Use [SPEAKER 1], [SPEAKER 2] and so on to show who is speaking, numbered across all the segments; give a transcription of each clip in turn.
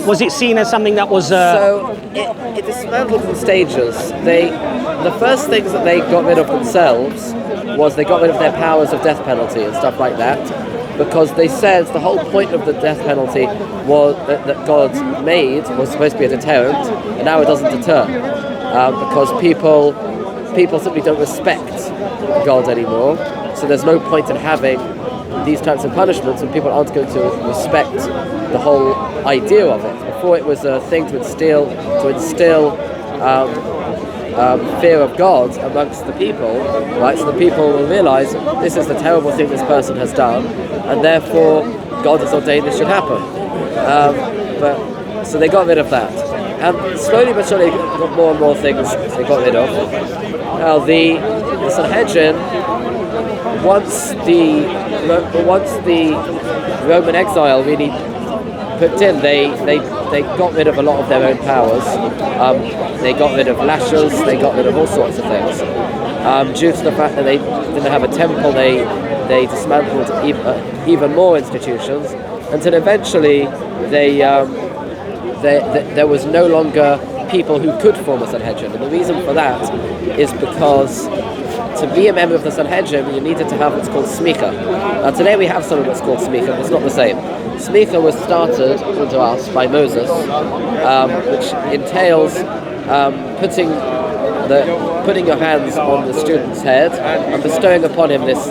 [SPEAKER 1] Was it seen as something that was...
[SPEAKER 2] So it dismantled in stages. The first things that they got rid of themselves was they got rid of their powers of death penalty and stuff like that, because they said the whole point of the death penalty was that God made was supposed to be a deterrent, and now it doesn't deter, because people simply don't respect God anymore. So there's no point in having these types of punishments when people aren't going to respect the whole idea of it. Before it was a thing to instill fear of God amongst the people, right? So the people will realise this is the terrible thing this person has done, and therefore God has ordained this should happen. So they got rid of that, and slowly but surely got more and more things they got rid of. Now the Sanhedrin, once the Roman exile really put in, they got rid of a lot of their own powers. They got rid of lashes, they got rid of all sorts of things. Due to the fact that they didn't have a temple, they dismantled even more institutions, until eventually there was no longer people who could form a Sanhedrin. And the reason for that is because to be a member of the Sanhedrin, you needed to have what's called Semicha. Now today we have something that's called Semicha, but it's not the same. Semicha was started, according to us, by Moses, which entails putting your hands on the student's head and bestowing upon him this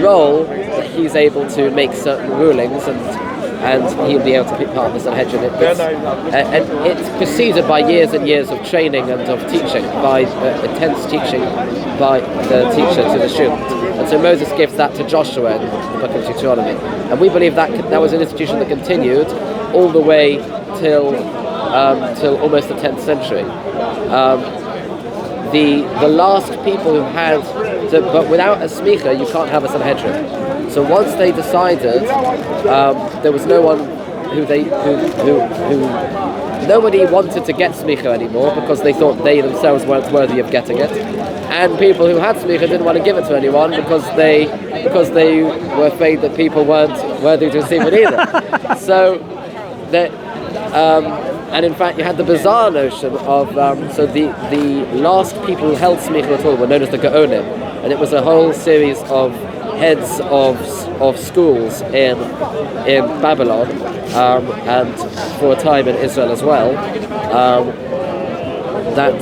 [SPEAKER 2] role that he's able to make certain rulings, and he'll be able to be part of the Sanhedrin. And it's preceded by years and years of training and of teaching, by intense teaching by the teacher to the student. And so Moses gives that to Joshua in the book of Deuteronomy. And we believe that was an institution that continued all the way till almost the 10th century. The last people who had, but without a Semicha you can't have a Sanhedrin. So once they decided, there was no one nobody wanted to get Semicha anymore, because they thought they themselves weren't worthy of getting it, and people who had Semicha didn't want to give it to anyone because they were afraid that people weren't worthy to receive it either. So that. And in fact, you had the bizarre notion of so the last people who held Semicha at all were known as the Gaonim, and it was a whole series of heads of schools in Babylon, and for a time in Israel as well, that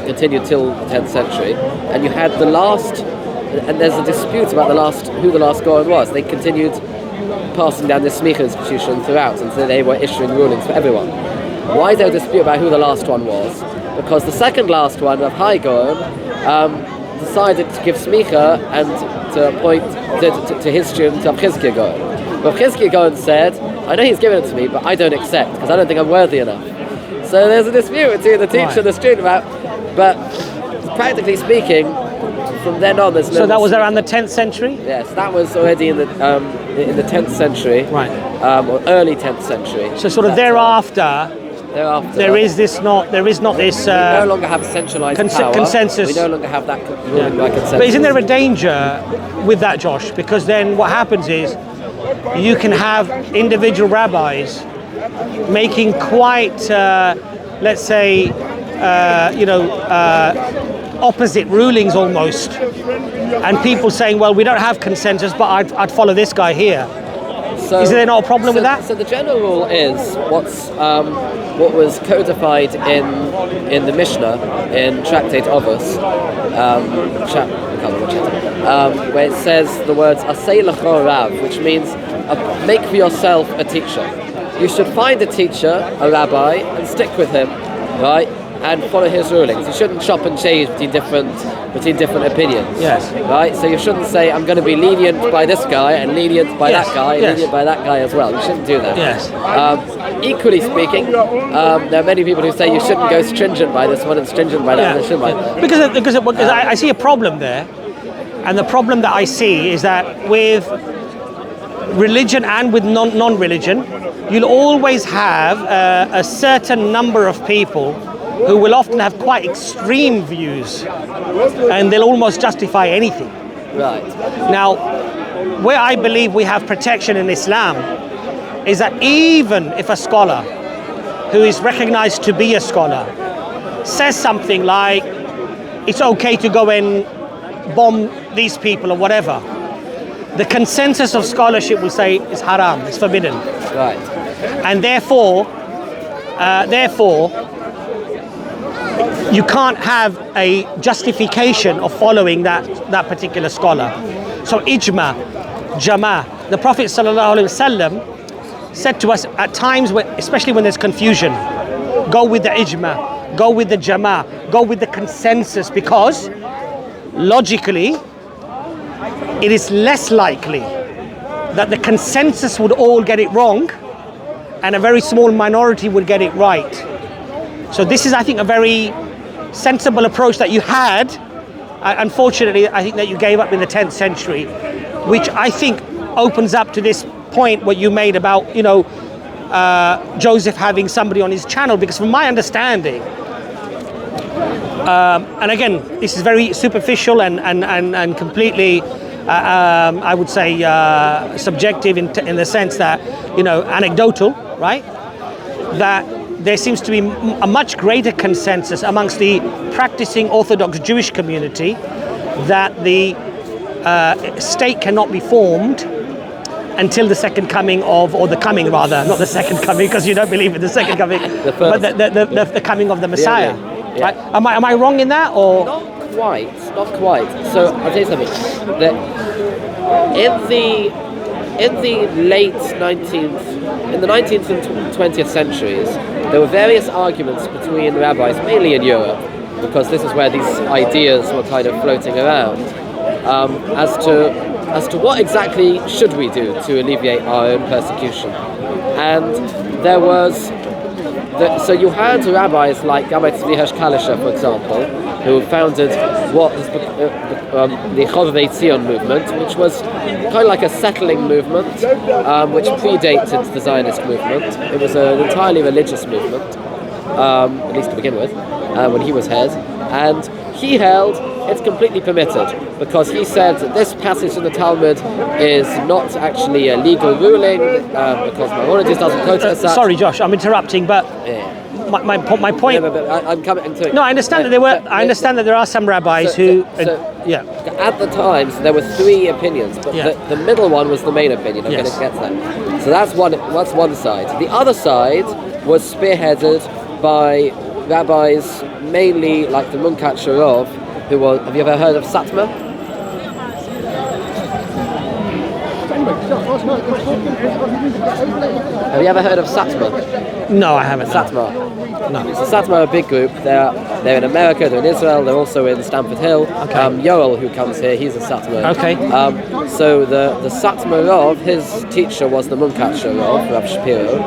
[SPEAKER 2] continued till the 10th century. And you had the last, and there's a dispute about who the last Gaon was. They continued passing down this Semicha institution throughout, and so they were issuing rulings for everyone. Why is there a dispute about who the last one was? Because the second last one, of High Gaon, decided to give Semicha and to appoint to his student Abbass Gaon. But Abbass Gaon said, I know he's given it to me, but I don't accept, because I don't think I'm worthy enough. So there's a dispute between the teacher and the student about, but practically speaking, from then on there's no...
[SPEAKER 1] So that was around the 10th century?
[SPEAKER 2] Yes, that was already in the 10th century,
[SPEAKER 1] right?
[SPEAKER 2] Or early 10th century.
[SPEAKER 1] So sort of thereafter, there is not this.
[SPEAKER 2] We no longer have centralised power.
[SPEAKER 1] Consensus.
[SPEAKER 2] We no longer have that ruling by consensus.
[SPEAKER 1] But isn't there a danger with that, Josh? Because then what happens is you can have individual rabbis making quite, let's say, opposite rulings almost, and people saying, well, we don't have consensus, but I'd follow this guy here. So, is there not a problem with that?
[SPEAKER 2] So the general rule is what was codified in the Mishnah in Tractate Abbass, where it says the words "Asay lecha rav," which means make for yourself a teacher. You should find a teacher, a rabbi, and stick with him, right? And follow his rulings. You shouldn't chop and change between different opinions. Yes. Right? So you shouldn't say, I'm going to be lenient by this guy and lenient by that guy and lenient by that guy as well. You shouldn't do that.
[SPEAKER 1] Yes.
[SPEAKER 2] Equally speaking, there are many people who say you shouldn't go stringent by this one and stringent by that one.
[SPEAKER 1] Because I see a problem there, and the problem that I see is that with religion and with non-religion, you'll always have a certain number of people who will often have quite extreme views, and they'll almost justify anything.
[SPEAKER 2] Right.
[SPEAKER 1] Now, where I believe we have protection in Islam is that even if a scholar who is recognized to be a scholar says something like, it's okay to go and bomb these people or whatever, the consensus of scholarship will say it's haram, it's forbidden.
[SPEAKER 2] Right.
[SPEAKER 1] And therefore, you can't have a justification of following that particular scholar. So ijma, jama, the Prophet ﷺ said to us at times, especially when there's confusion, go with the ijma, go with the jama, go with the consensus, because logically it is less likely that the consensus would all get it wrong and a very small minority would get it right. So this is, I think, a very sensible approach that you had. Unfortunately, I think that you gave up in the 10th century, which I think opens up to this point what you made about, Joseph having somebody on his channel, because from my understanding, and again, this is very superficial and completely, I would say, subjective in the sense that, anecdotal, right? That there seems to be a much greater consensus amongst the practicing Orthodox Jewish community that the state cannot be formed until the second coming of, or the coming rather, not the second coming, because you don't believe in the second coming, but the coming of the Messiah.
[SPEAKER 2] Yeah.
[SPEAKER 1] Right? Am I wrong in that, or?
[SPEAKER 2] Not quite. So I'll tell you something. That in the late 19th, in the 19th and 20th centuries, there were various arguments between rabbis, mainly in Europe, because this is where these ideas were kind of floating around, as to what exactly should we do to alleviate our own persecution. And there was, so you had rabbis like Rabbi Tzvi Kalisher, for example, who founded what was the Chovevei Tzion movement, which was kind of like a settling movement, which predated the Zionist movement. It was an entirely religious movement, at least to begin with, when he was head, and he held it's completely permitted, because he said that this passage in the Talmud is not actually a legal ruling, because Maimonides doesn't quote it as such.
[SPEAKER 1] Sorry, Josh, I'm interrupting, but my point.
[SPEAKER 2] Yeah, but I'm coming to it.
[SPEAKER 1] No, I understand that there were. I understand that there are some rabbis who. Yeah.
[SPEAKER 2] At the time, there were three opinions, but the middle one was the main opinion. I'm going to get to that. So that's one side. The other side was spearheaded by rabbis, mainly like the Munkat Sharov, who was. Have you ever heard of Satmar? Have you ever heard of Satmar?
[SPEAKER 1] No, I haven't.
[SPEAKER 2] Satmar.
[SPEAKER 1] No.
[SPEAKER 2] So Satmar are a big group. They're in America, they're in Israel, they're also in Stamford Hill.
[SPEAKER 1] Okay.
[SPEAKER 2] Yoel, who comes here, he's a Satmar.
[SPEAKER 1] Okay.
[SPEAKER 2] So the Satmarov, his teacher was the Munkat Sharov, Rav Shapiro,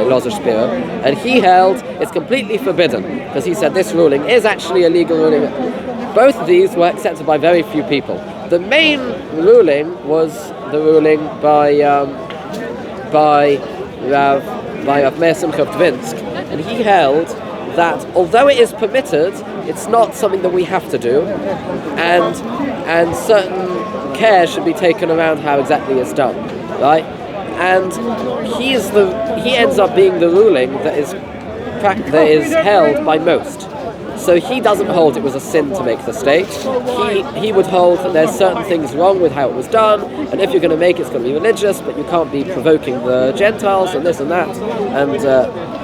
[SPEAKER 2] Lozer Shapiro, and he held it's completely forbidden, because he said this ruling is actually a legal ruling. Both of these were accepted by very few people. The main ruling was the ruling by Rav Meir Simcha of Dvinsk, and he held that although it is permitted, it's not something that we have to do, and certain care should be taken around how exactly it's done, right? And he ends up being the ruling that is held by most. So he doesn't hold it was a sin to make the state. He would hold that there's certain things wrong with how it was done, and if you're going to make it, it's going to be religious, but you can't be provoking the Gentiles and this and that, and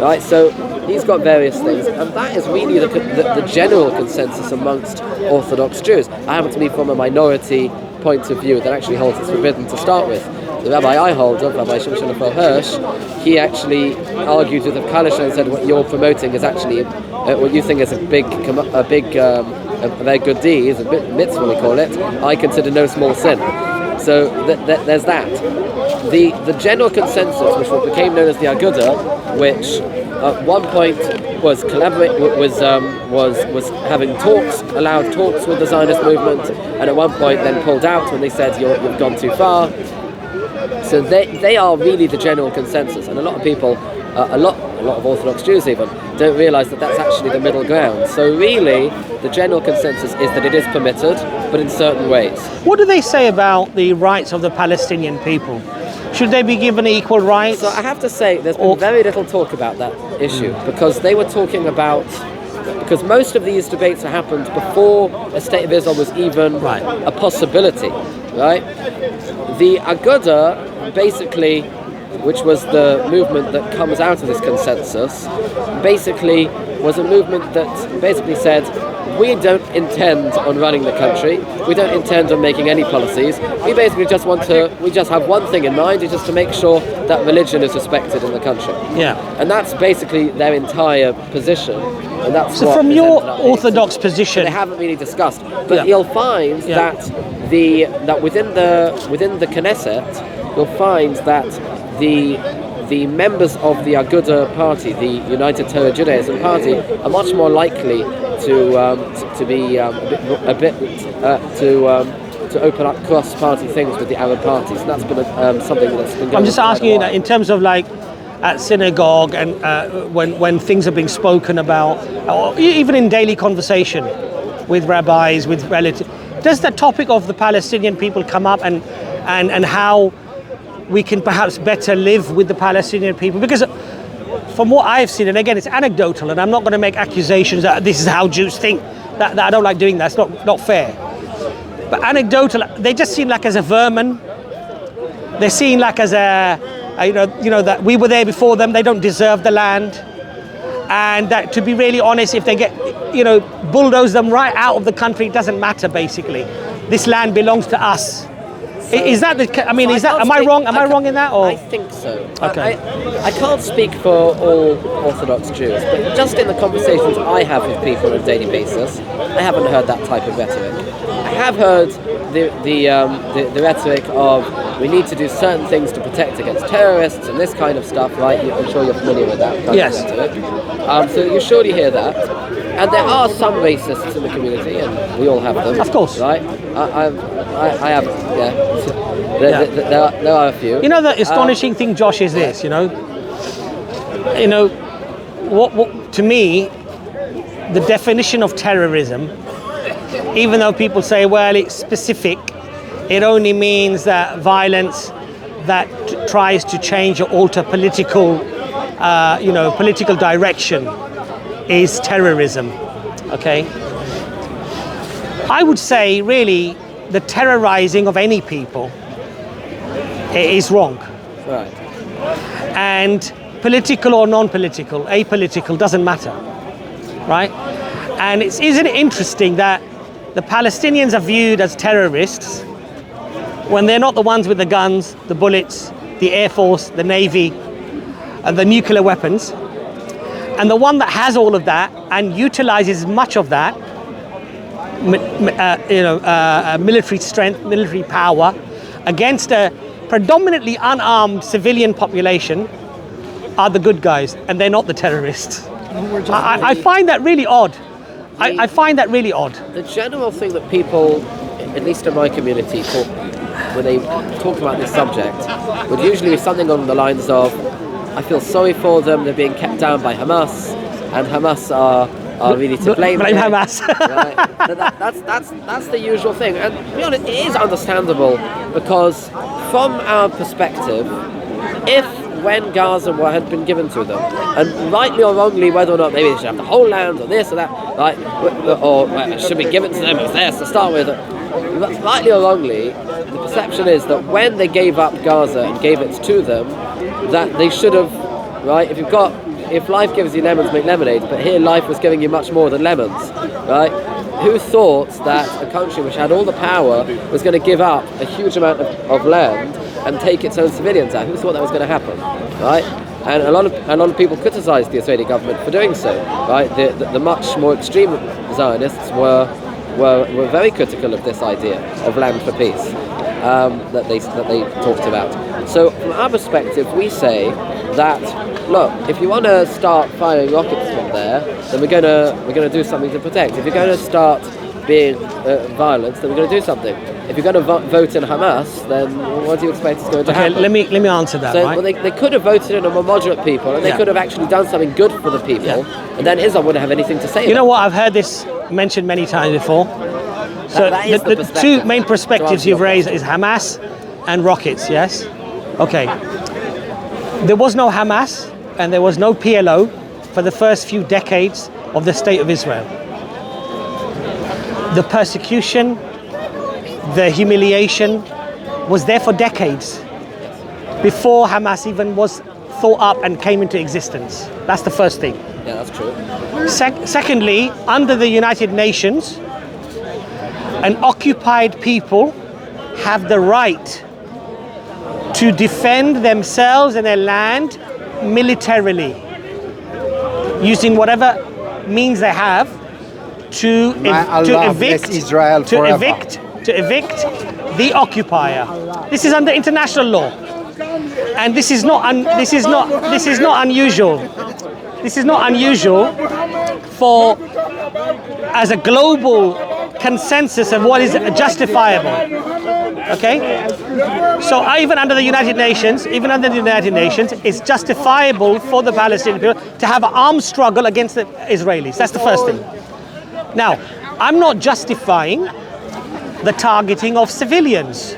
[SPEAKER 2] right. So he's got various things, and that is really the general consensus amongst Orthodox Jews. I happen to be from a minority point of view that actually holds it's forbidden to start with. The rabbi I hold of, Rabbi Shimshon Hirsch, he actually argued with the Kalisher and said what you're promoting is actually what you think is a very good deed, a mitzvah we call it. I consider no small sin. So there's that. The general consensus, which became known as the Aguda, which at one point was having allowed talks with the Zionist movement, and at one point then pulled out when they said you've gone too far. So they are really the general consensus, and a lot of people, a lot of Orthodox Jews even, don't realise that that's actually the middle ground. So really, the general consensus is that it is permitted, but in certain ways.
[SPEAKER 1] What do they say about the rights of the Palestinian people? Should they be given equal rights?
[SPEAKER 2] So I have to say, there's been very little talk about that issue, because they were talking about, because most of these debates happened before a state of Israel was even a possibility, right? The Aguda, basically, which was the movement that comes out of this consensus, basically was a movement that basically said, we don't intend on running the country, we don't intend on making any policies, we basically just we just have one thing in mind, is just to make sure that religion is respected in the country.
[SPEAKER 1] Yeah.
[SPEAKER 2] And that's basically their entire position. And that's
[SPEAKER 1] so from your Orthodox position,
[SPEAKER 2] they haven't really discussed. But you'll find that within the Knesset, you'll find that the members of the Aguda party, the United Torah Judaism party, are much more likely to open up cross-party things with the Arab parties. And that's been something that's been going on.
[SPEAKER 1] I'm just asking you that in terms of like at synagogue and when things are being spoken about, or even in daily conversation with rabbis, with relatives, does the topic of the Palestinian people come up and how we can perhaps better live with the Palestinian people? Because from what I've seen, and again, it's anecdotal, and I'm not going to make accusations that this is how Jews think. That I don't like doing that. It's not fair. But anecdotal, they just seem like as a vermin. They're seen like as that we were there before them. They don't deserve the land, and that, to be really honest, if they get bulldoze them right out of the country, it doesn't matter. Basically, this land belongs to us. Is that the? I mean, is that? Am I wrong? Am I wrong in that? Or
[SPEAKER 2] I think so.
[SPEAKER 1] Okay.
[SPEAKER 2] I can't speak for all Orthodox Jews, but just in the conversations I have with people on a daily basis, I haven't heard that type of rhetoric. I have heard the rhetoric of we need to do certain things to protect against terrorists and this kind of stuff, right? I'm sure you're familiar with that kind of rhetoric. So you surely hear that. And there are some racists in the community, and we all have them.
[SPEAKER 1] Of course.
[SPEAKER 2] Right? I have, yeah. There are a few.
[SPEAKER 1] The astonishing thing, Josh, is this, what to me, the definition of terrorism, even though people say, well, it's specific, it only means that violence that tries to change or alter political direction is terrorism, okay? I would say, really, the terrorizing of any people is wrong.
[SPEAKER 2] Right.
[SPEAKER 1] And political or non-political, apolitical, doesn't matter, right? And isn't it interesting that the Palestinians are viewed as terrorists when they're not the ones with the guns, the bullets, the Air Force, the Navy, and the nuclear weapons. And the one that has all of that and utilizes much of that, military strength, military power, against a predominantly unarmed civilian population, are the good guys, and they're not the terrorists. I find that really odd. I find that really odd.
[SPEAKER 2] The general thing that people, at least in my community, when they talk about this subject, would usually be something along the lines of, I feel sorry for them, they're being kept down by Hamas, and Hamas are really to blame.
[SPEAKER 1] Blame Hamas.
[SPEAKER 2] Right? So that's the usual thing. And to be honest, it is understandable, because from our perspective, when Gaza had been given to them, and rightly or wrongly, whether or not maybe they should have the whole land or this or that, right, or it should be given to them as theirs to start with, rightly or wrongly, the perception is that when they gave up Gaza and gave it to them, that they should have, right, if life gives you lemons, make lemonade, but here life was giving you much more than lemons, right? Who thought that a country which had all the power was going to give up a huge amount of land and take its own civilians out? Who thought that was going to happen, right? And a lot of people criticised the Israeli government for doing so, right? The much more extreme Zionists were very critical of this idea of land for peace that they talked about. So from our perspective, we say that, look, if you want to start firing rockets from there, then we're going to do something to protect. If you're going to start being violent, then we're going to do something. If you're going to vote in Hamas, then what do you expect is going to happen?
[SPEAKER 1] Let me answer that.
[SPEAKER 2] So,
[SPEAKER 1] right?
[SPEAKER 2] well, they could have voted in a more moderate people, and they could have actually done something good for the people, and then Israel wouldn't have anything to say.
[SPEAKER 1] You know what? I've heard this mentioned many times before. So
[SPEAKER 2] that is
[SPEAKER 1] the two main perspectives you've raised is Hamas and rockets, yes? Okay. There was no Hamas and there was no PLO for the first few decades of the State of Israel. The persecution, the humiliation was there for decades before Hamas even was thought up and came into existence. That's the first thing.
[SPEAKER 2] Yeah, that's true.
[SPEAKER 1] Secondly, under the United Nations, an occupied people have the right to defend themselves and their land militarily, using whatever means they have to evict the occupier. This is under international law, and this is not unusual. This is not unusual for as a global consensus of what is justifiable. Okay, so even under the United Nations, it's justifiable for the Palestinian people to have an armed struggle against the Israelis. That's the first thing. Now, I'm not justifying the targeting of civilians,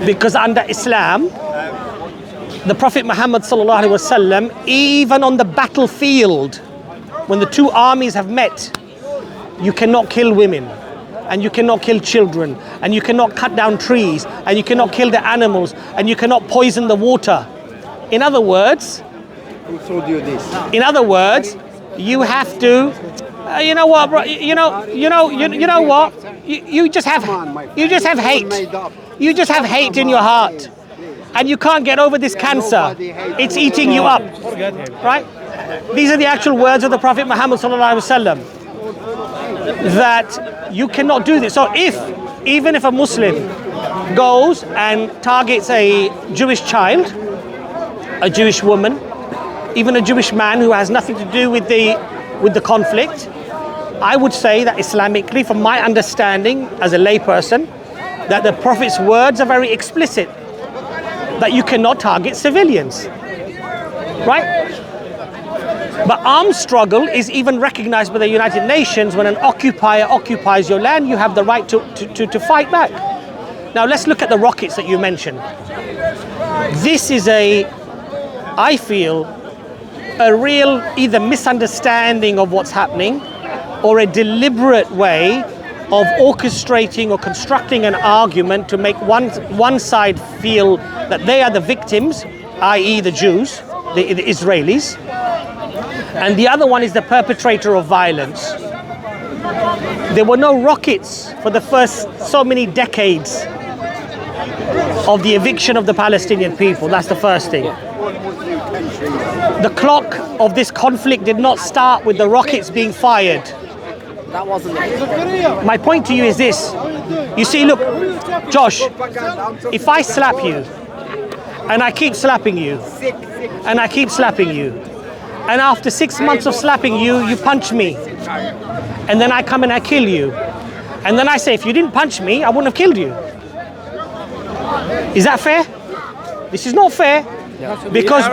[SPEAKER 1] because under Islam, the Prophet Muhammad sallallahu alaihi wasallam, even on the battlefield, when the two armies have met, you cannot kill women, and you cannot kill children, and you cannot cut down trees, and you cannot kill the animals, and you cannot poison the water. In other words,
[SPEAKER 3] Who told you this?
[SPEAKER 1] in other words, you have to. You know what, bro? You know what? You just have hate. You just have hate in your heart, and you can't get over this cancer. It's eating you up, right? These are the actual words of the Prophet Muhammad sallallahu alaihi wasallam, that you cannot do this. So even if a Muslim goes and targets a Jewish child, a Jewish woman, even a Jewish man who has nothing to do with the conflict, I would say that Islamically, from my understanding as a layperson, that the Prophet's words are very explicit, that you cannot target civilians, right? But armed struggle is even recognized by the United Nations. When an occupier occupies your land, you have the right to fight back. Now let's look at the rockets that you mentioned. This is I feel, a real either misunderstanding of what's happening or a deliberate way of orchestrating or constructing an argument to make one side feel that they are the victims, i.e. the Jews, the Israelis, and the other one is the perpetrator of violence. There were no rockets for the first so many decades of the eviction of the Palestinian people. That's the first thing. The clock of this conflict did not start with the rockets being fired.
[SPEAKER 2] That wasn't it.
[SPEAKER 1] My point to you is this. You see, look, Josh, if I slap you, and I keep slapping you, and I keep slapping you, and after 6 months of slapping you, you punch me, and then I come and I kill you, and then I say, if you didn't punch me, I wouldn't have killed you. Is that fair? This is not fair. Because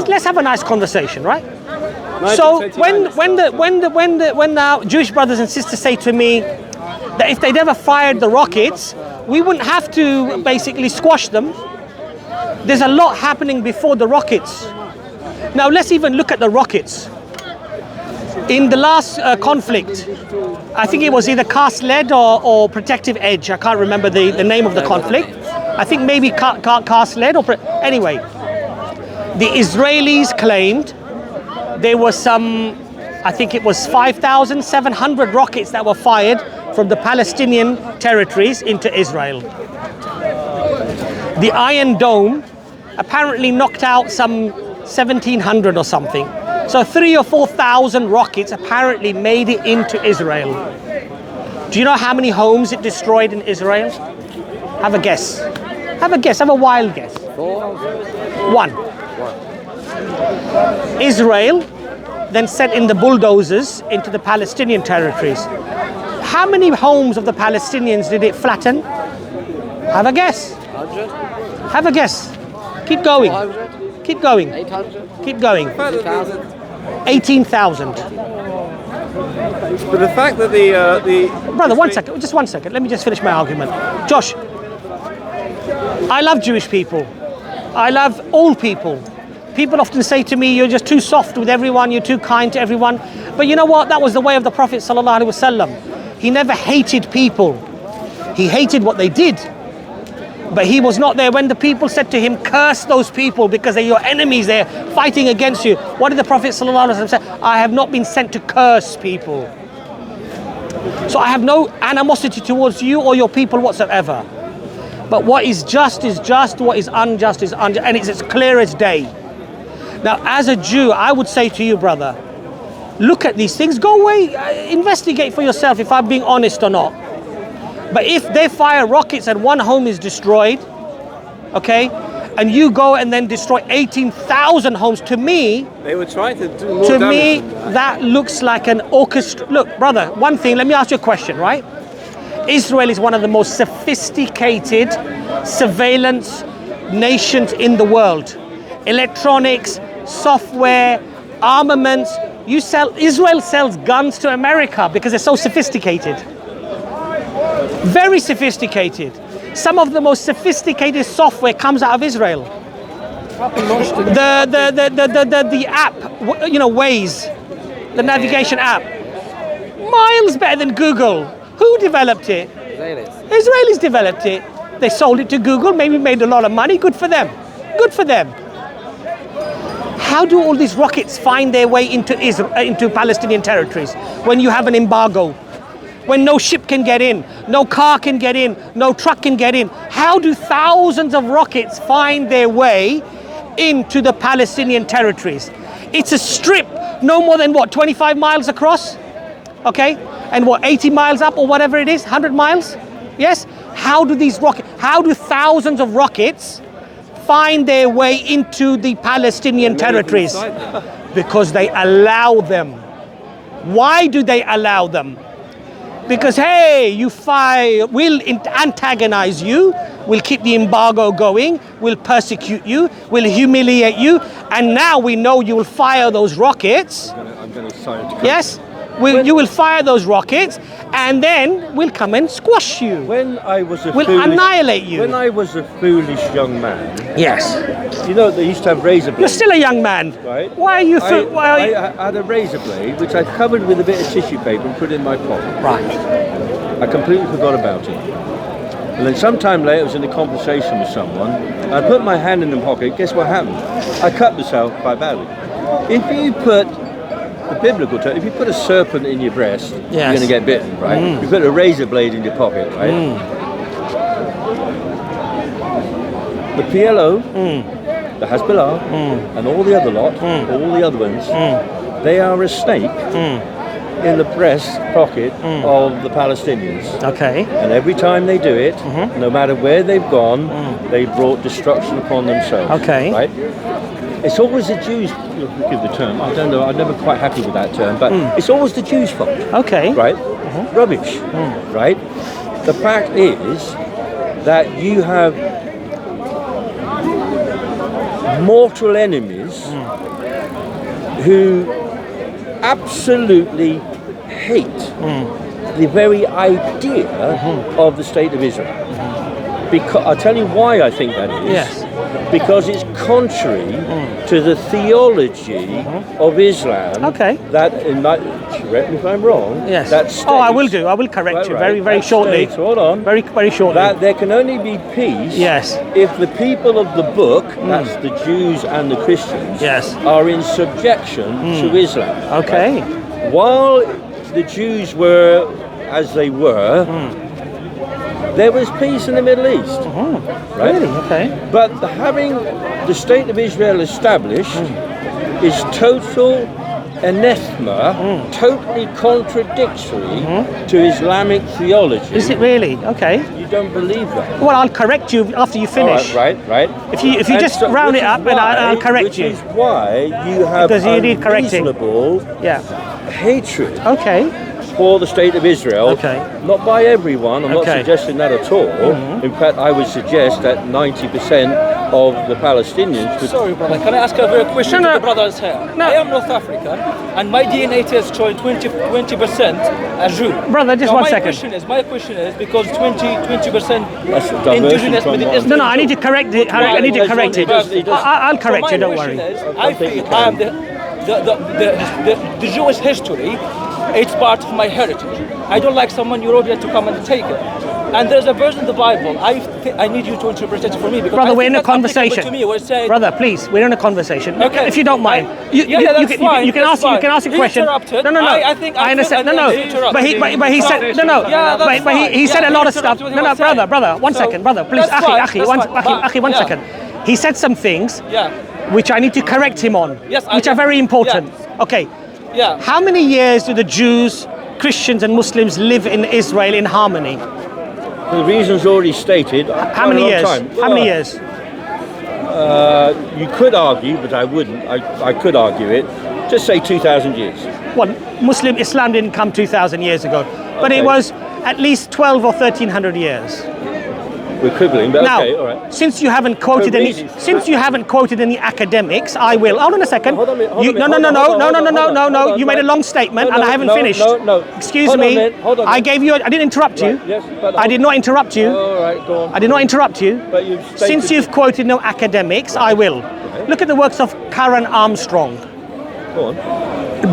[SPEAKER 1] let's have a nice conversation, right? So when now Jewish brothers and sisters say to me that if they never fired the rockets, we wouldn't have to basically squash them. There's a lot happening before the rockets. Now let's even look at the rockets. In the last conflict, I think it was either Cast Lead or Protective Edge. I can't remember the name of the conflict. I think maybe Cast Lead anyway. The Israelis claimed there was I think it was 5,700 rockets that were fired from the Palestinian territories into Israel. The Iron Dome apparently knocked out some 1,700 or something. So 3,000 or 4,000 rockets apparently made it into Israel. Do you know how many homes it destroyed in Israel? Have a guess. Have a guess. Have a wild guess.
[SPEAKER 2] 4?
[SPEAKER 1] 1. Israel then sent in the bulldozers into the Palestinian territories. How many homes of the Palestinians did it flatten? Have a guess.
[SPEAKER 2] 100?
[SPEAKER 1] Have a guess. Keep going.
[SPEAKER 2] 400?
[SPEAKER 1] Keep going.
[SPEAKER 2] 800?
[SPEAKER 1] Keep going.
[SPEAKER 2] 2,000?
[SPEAKER 1] 18,000.
[SPEAKER 4] But the fact that the
[SPEAKER 1] Brother, 1 second. Just 1 second. Let me just finish my argument. Josh, I love Jewish people. I love all people. People often say to me, you're just too soft with everyone, you're too kind to everyone. But you know what? That was the way of the Prophet ﷺ. He never hated people. He hated what they did. But he was not there when the people said to him, curse those people because they're your enemies, they're fighting against you. What did the Prophet ﷺ say? I have not been sent to curse people. So I have no animosity towards you or your people whatsoever. But what is just, what is unjust, and it's as clear as day. Now, as a Jew, I would say to you, brother, look at these things, go away, investigate for yourself if I'm being honest or not. But if they fire rockets and one home is destroyed, okay, and you go and then destroy 18,000 homes, to me,
[SPEAKER 3] they were trying to do more
[SPEAKER 1] to
[SPEAKER 3] damage
[SPEAKER 1] me,
[SPEAKER 3] than that.
[SPEAKER 1] that looks like an orchestra. Look, brother, one thing, let me ask you a question, right? Israel is one of the most sophisticated surveillance nations in the world. Electronics, software, armaments. Israel sells guns to America because they're so sophisticated. Very sophisticated. Some of the most sophisticated software comes out of Israel. The app, you know, Waze, the navigation app, miles better than Google. Who developed it?
[SPEAKER 2] Israelis.
[SPEAKER 1] Israelis developed it. They sold it to Google, maybe made a lot of money. Good for them. Good for them. How do all these rockets find their way into Israel, into Palestinian territories when you have an embargo? When no ship can get in, no car can get in, no truck can get in? How do thousands of rockets find their way into the Palestinian territories? It's a strip no more than what, 25 miles across? Okay, and what, 80 miles up or whatever it is, 100 miles? Yes? How do thousands of rockets find their way into the Palestinian territories? Because they allow them. Why do they allow them? Because, hey, we'll antagonize you, we'll keep the embargo going, we'll persecute you, we'll humiliate you, and now we know you will fire those rockets.
[SPEAKER 3] I'm going to sign it.
[SPEAKER 1] Yes? You will fire those rockets, and then we'll come and squash you.
[SPEAKER 3] When I was
[SPEAKER 1] We'll annihilate you.
[SPEAKER 3] When I was a foolish young man,
[SPEAKER 1] Yes.
[SPEAKER 3] you know they used to have razor blades.
[SPEAKER 1] You're still a young man.
[SPEAKER 3] Right.
[SPEAKER 1] Why are you?
[SPEAKER 3] I had a razor blade which I covered with a bit of tissue paper and put in my pocket.
[SPEAKER 1] Right.
[SPEAKER 3] I completely forgot about it. And then sometime later, I was in a conversation with someone. I put my hand in the pocket. Guess what happened? I cut myself quite badly. If you put the biblical term, if you put a serpent in your breast, you're going to get bitten, right? If you put a razor blade in your pocket, right? The PLO, the Hezbollah, and all the other lot, all the other ones, they are a snake in the breast pocket of the Palestinians.
[SPEAKER 1] Okay.
[SPEAKER 3] And every time they do it, no matter where they've gone, they brought destruction upon themselves.
[SPEAKER 1] Okay.
[SPEAKER 3] Right? It's always the Jews, give the term, I don't know, I'm never quite happy with that term, but it's always the Jews' fault.
[SPEAKER 1] Okay.
[SPEAKER 3] Right? Rubbish. Right? The fact is that you have mortal enemies who absolutely hate the very idea of the State of Israel. Because I'll tell you why I think that is.
[SPEAKER 1] Yes.
[SPEAKER 3] Because it's contrary to the theology of Islam.
[SPEAKER 1] Okay.
[SPEAKER 3] That, correct me if I'm wrong.
[SPEAKER 1] Yes.
[SPEAKER 3] That states,
[SPEAKER 1] I will do. I will correct you very, very shortly.
[SPEAKER 3] States, hold on.
[SPEAKER 1] Very, very shortly.
[SPEAKER 3] That there can only be peace.
[SPEAKER 1] Yes.
[SPEAKER 3] If the people of the book, that's the Jews and the Christians,
[SPEAKER 1] Yes.
[SPEAKER 3] are in subjection to Islam.
[SPEAKER 1] Okay.
[SPEAKER 3] Right? While the Jews were as they were, there was peace in the Middle East. Right?
[SPEAKER 1] Really? Okay.
[SPEAKER 3] But having the State of Israel established is total anathema, totally contradictory to Islamic theology.
[SPEAKER 1] Is it really? Okay.
[SPEAKER 3] You don't believe that?
[SPEAKER 1] Well, I'll correct you after you finish.
[SPEAKER 3] Right.
[SPEAKER 1] If you just round it up, and I'll correct you.
[SPEAKER 3] Which is why you have
[SPEAKER 1] Because you need correcting.
[SPEAKER 3] unreasonable
[SPEAKER 1] Yeah.
[SPEAKER 3] hatred
[SPEAKER 1] Okay.
[SPEAKER 3] for the state of Israel.
[SPEAKER 1] Okay.
[SPEAKER 3] Not by everyone, I'm not
[SPEAKER 1] Okay.
[SPEAKER 3] suggesting that at all. In fact, I would suggest that 90% of the Palestinians would...
[SPEAKER 4] Sorry, brother. Can I ask a very question
[SPEAKER 1] No, no.
[SPEAKER 4] to the brothers here?
[SPEAKER 1] No.
[SPEAKER 4] I am North African, and my DNA test showing 20% as Jew.
[SPEAKER 1] Brother, just
[SPEAKER 4] Now,
[SPEAKER 1] one second.
[SPEAKER 4] My question is because 20%
[SPEAKER 3] That's a diversion
[SPEAKER 4] indigenous
[SPEAKER 3] from
[SPEAKER 4] within
[SPEAKER 3] what-
[SPEAKER 4] Israel.
[SPEAKER 1] No, I need to correct it. I need to correct it. I'll correct
[SPEAKER 4] So
[SPEAKER 1] you,
[SPEAKER 4] my
[SPEAKER 1] don't
[SPEAKER 4] question
[SPEAKER 1] worry.
[SPEAKER 4] is, I feel I am the Jewish history. It's part of my heritage. I don't like someone European to come and take it. And there's a verse in the Bible. I need you to interpret it for me because
[SPEAKER 1] Brother,
[SPEAKER 4] I
[SPEAKER 1] we're in
[SPEAKER 4] think
[SPEAKER 1] a
[SPEAKER 4] that's applicable
[SPEAKER 1] conversation.
[SPEAKER 4] To me, where it says,
[SPEAKER 1] Brother, please, we're in a conversation.
[SPEAKER 4] Okay.
[SPEAKER 1] If you don't mind, you
[SPEAKER 4] that's fine,
[SPEAKER 1] can
[SPEAKER 4] that's
[SPEAKER 1] ask. You can
[SPEAKER 4] fine.
[SPEAKER 1] ask a
[SPEAKER 4] He
[SPEAKER 1] question.
[SPEAKER 4] interrupted.
[SPEAKER 1] No.
[SPEAKER 4] I think I
[SPEAKER 1] understand.
[SPEAKER 4] feel
[SPEAKER 1] No.
[SPEAKER 4] I need to interrupt.
[SPEAKER 1] But he said no.
[SPEAKER 4] Yeah, that's
[SPEAKER 1] But he
[SPEAKER 4] fine.
[SPEAKER 1] said
[SPEAKER 4] Yeah,
[SPEAKER 1] a lot
[SPEAKER 4] he
[SPEAKER 1] of stuff.
[SPEAKER 4] interrupted what he
[SPEAKER 1] No,
[SPEAKER 4] was
[SPEAKER 1] brother. One
[SPEAKER 4] So,
[SPEAKER 1] second, brother. Please,
[SPEAKER 4] that's fine, that's fine.
[SPEAKER 1] Akhi, one
[SPEAKER 4] Yeah.
[SPEAKER 1] second. He said some things
[SPEAKER 4] Yeah.
[SPEAKER 1] which I need to correct him on,
[SPEAKER 4] Yes,
[SPEAKER 1] which are very important. Okay.
[SPEAKER 4] Yeah.
[SPEAKER 1] How many years do the Jews, Christians, and Muslims live in Israel in harmony?
[SPEAKER 3] For the reasons already stated.
[SPEAKER 1] How many years? How many years?
[SPEAKER 3] You could argue, but I wouldn't. I could argue it. Just say 2,000 years.
[SPEAKER 1] Well, Muslim Islam didn't come 2,000 years ago, but it
[SPEAKER 3] Okay.
[SPEAKER 1] was at least 12 or 1,300 years.
[SPEAKER 3] We're quibbling, but
[SPEAKER 1] Now,
[SPEAKER 3] okay, all right.
[SPEAKER 1] since you haven't quoted
[SPEAKER 3] For
[SPEAKER 1] any,
[SPEAKER 3] reasons.
[SPEAKER 1] since you haven't quoted any academics, I will. Hold on a second.
[SPEAKER 3] Hold on a minute, hold
[SPEAKER 1] You-
[SPEAKER 3] on a minute,
[SPEAKER 1] no.
[SPEAKER 3] hold on,
[SPEAKER 1] No.
[SPEAKER 3] hold on,
[SPEAKER 1] You made a
[SPEAKER 3] right.
[SPEAKER 1] long statement,
[SPEAKER 3] No,
[SPEAKER 1] and I
[SPEAKER 3] no,
[SPEAKER 1] haven't
[SPEAKER 3] no,
[SPEAKER 1] finished.
[SPEAKER 3] no.
[SPEAKER 1] Excuse
[SPEAKER 3] Hold on
[SPEAKER 1] me.
[SPEAKER 3] a minute, hold on a
[SPEAKER 1] I
[SPEAKER 3] minute.
[SPEAKER 1] gave you. I didn't interrupt you.
[SPEAKER 3] Right, yes, but
[SPEAKER 1] I did not interrupt you.
[SPEAKER 3] All right, go on.
[SPEAKER 1] I did not interrupt you.
[SPEAKER 3] But you've stated-
[SPEAKER 1] Since you've quoted no academics, I will. Look at the works of Karen Armstrong,
[SPEAKER 3] Go on.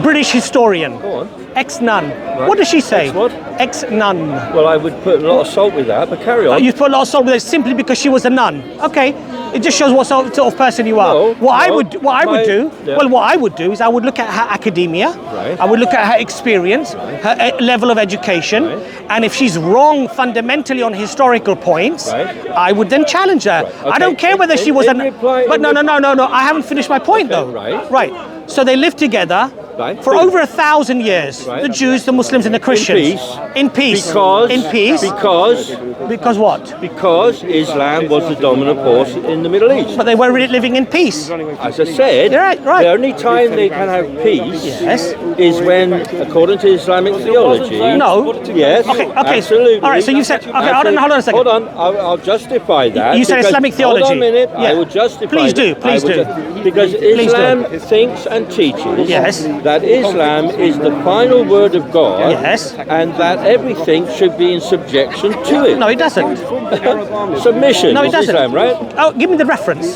[SPEAKER 1] British historian,
[SPEAKER 3] Go on.
[SPEAKER 1] ex-nun. What does she say?
[SPEAKER 3] Ex what?
[SPEAKER 1] Ex-nun.
[SPEAKER 3] Well, I would put a lot of salt with that, but carry on.
[SPEAKER 1] You put a lot of salt with it simply because she was a nun. Okay, it just shows what sort of person you are.
[SPEAKER 3] No,
[SPEAKER 1] What I
[SPEAKER 3] no,
[SPEAKER 1] would do is I would look at her academia.
[SPEAKER 3] Right.
[SPEAKER 1] I would look at her experience, her level of education, and if she's wrong fundamentally on historical points,
[SPEAKER 3] Right.
[SPEAKER 1] I would then challenge her.
[SPEAKER 3] Okay.
[SPEAKER 1] I don't care whether she was
[SPEAKER 3] In reply-
[SPEAKER 1] But no. I haven't finished my point
[SPEAKER 3] Okay,
[SPEAKER 1] though.
[SPEAKER 3] right.
[SPEAKER 1] Right. So they lived together.
[SPEAKER 3] Right.
[SPEAKER 1] For over 1,000 years,
[SPEAKER 3] Right.
[SPEAKER 1] the Jews, the Muslims, and the Christians.
[SPEAKER 3] peace.
[SPEAKER 1] In peace.
[SPEAKER 3] Because
[SPEAKER 1] In peace. Because what?
[SPEAKER 3] Because Islam was the dominant force in the Middle East.
[SPEAKER 1] But they were really living in peace.
[SPEAKER 3] As I said,
[SPEAKER 1] Right.
[SPEAKER 3] the only time they can have peace
[SPEAKER 1] Yes.
[SPEAKER 3] is when, according to Islamic theology.
[SPEAKER 1] No.
[SPEAKER 3] Yes.
[SPEAKER 1] Okay.
[SPEAKER 3] Absolutely.
[SPEAKER 1] All right. So you said. Okay. Hold on a second.
[SPEAKER 3] Hold on. I'll justify that.
[SPEAKER 1] You said
[SPEAKER 3] because-
[SPEAKER 1] Islamic theology.
[SPEAKER 3] Hold on a minute.
[SPEAKER 1] Yeah.
[SPEAKER 3] I will justify.
[SPEAKER 1] Please do,
[SPEAKER 3] that.
[SPEAKER 1] please
[SPEAKER 3] I will
[SPEAKER 1] do.
[SPEAKER 3] Because
[SPEAKER 1] Please do.
[SPEAKER 3] Islam thinks and teaches
[SPEAKER 1] Yes.
[SPEAKER 3] that Islam is the final word of God.
[SPEAKER 1] Yes.
[SPEAKER 3] And that everything should be in subjection to it.
[SPEAKER 1] No, it doesn't.
[SPEAKER 3] Submission.
[SPEAKER 1] No, it
[SPEAKER 3] is
[SPEAKER 1] doesn't.
[SPEAKER 3] Islam, right?
[SPEAKER 1] Oh, give me the reference.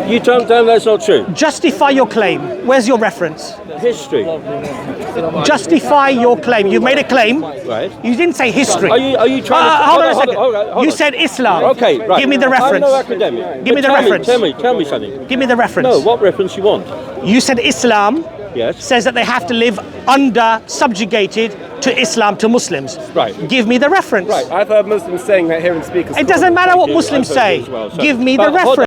[SPEAKER 3] You don't tell me that's not true.
[SPEAKER 1] Justify your claim. Where's your reference?
[SPEAKER 3] History.
[SPEAKER 1] Justify your claim. You made a claim.
[SPEAKER 3] Right.
[SPEAKER 1] You didn't say history.
[SPEAKER 3] Are you trying to...
[SPEAKER 1] Hold on a second.
[SPEAKER 3] hold
[SPEAKER 1] You
[SPEAKER 3] on.
[SPEAKER 1] said Islam.
[SPEAKER 3] Okay, right.
[SPEAKER 1] Give me the
[SPEAKER 3] I'm
[SPEAKER 1] reference.
[SPEAKER 3] no academic.
[SPEAKER 1] Give me
[SPEAKER 3] But
[SPEAKER 1] the reference.
[SPEAKER 3] Tell me something.
[SPEAKER 1] Give me the reference.
[SPEAKER 3] No, what reference you want?
[SPEAKER 1] You said Islam
[SPEAKER 3] Yes.
[SPEAKER 1] says that they have to live under, subjugated to Islam, to Muslims.
[SPEAKER 3] Right.
[SPEAKER 1] Give me the reference.
[SPEAKER 3] Right.
[SPEAKER 5] I've heard Muslims saying that here in speakers.
[SPEAKER 1] It doesn't matter what Muslims
[SPEAKER 3] I've heard
[SPEAKER 1] say.
[SPEAKER 3] you as well, so-
[SPEAKER 1] Give me the
[SPEAKER 3] But hold
[SPEAKER 1] reference.